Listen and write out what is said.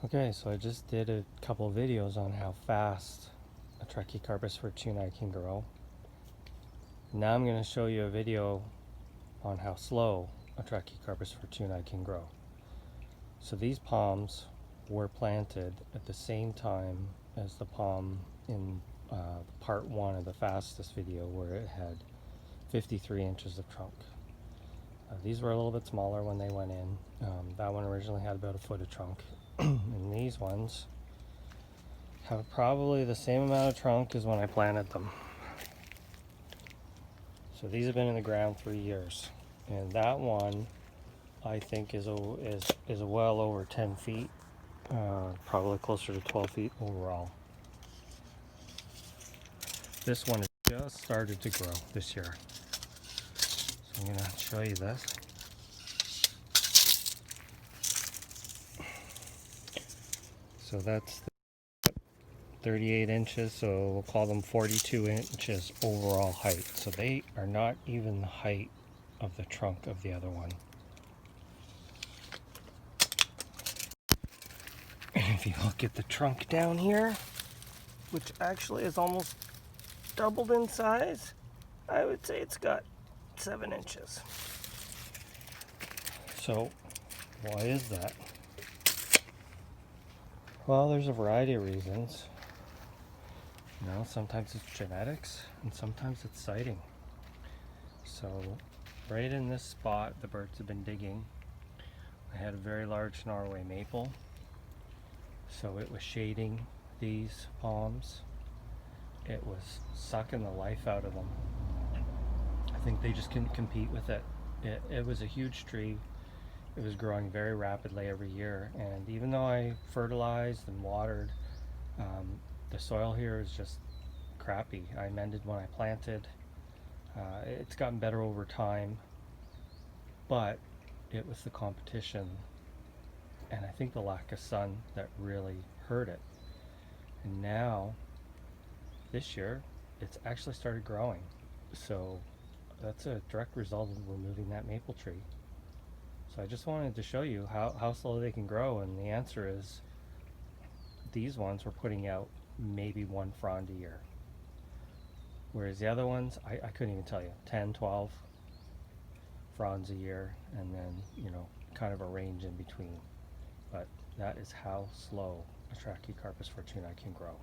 Okay, so I just did a couple of videos on how fast a Trachycarpus fortunei can grow. Now I'm going to show you a video on how slow a Trachycarpus fortunei can grow. So these palms were planted at the same time as the palm in part 1 of the fastest video, where it had 53 inches of trunk. These were a little bit smaller when they went in. That one originally had about a foot of trunk. And these ones have probably the same amount of trunk as when I planted them. So these have been in the ground 3 years. And that one I think is well over 10 feet, probably closer to 12 feet overall. This one has just started to grow this year. So I'm going to show you this. So that's 38 inches, so we'll call them 42 inches overall height. So they are not even the height of the trunk of the other one. And if you look at the trunk down here, which actually is almost doubled in size, I would say it's got 7 inches. So why is that? Well, there's a variety of reasons. You know, sometimes it's genetics and sometimes it's sighting. So right in this spot the birds have been digging, I had a very large Norway maple, so it was shading these palms. It was sucking the life out of them. I think they just couldn't compete with it. It was a huge tree. It was growing very rapidly every year, and even though I fertilized and watered, the soil here is just crappy. I amended when I planted. It's gotten better over time, but it was the competition and I think the lack of sun that really hurt it. And now, this year, it's actually started growing. So that's a direct result of removing that maple tree. So I just wanted to show you how slow they can grow, and the answer is these ones were putting out maybe 1 frond a year. Whereas the other ones, I couldn't even tell you, 10, 12 fronds a year, and then, you know, kind of a range in between. But that is how slow a Trachycarpus fortunei can grow.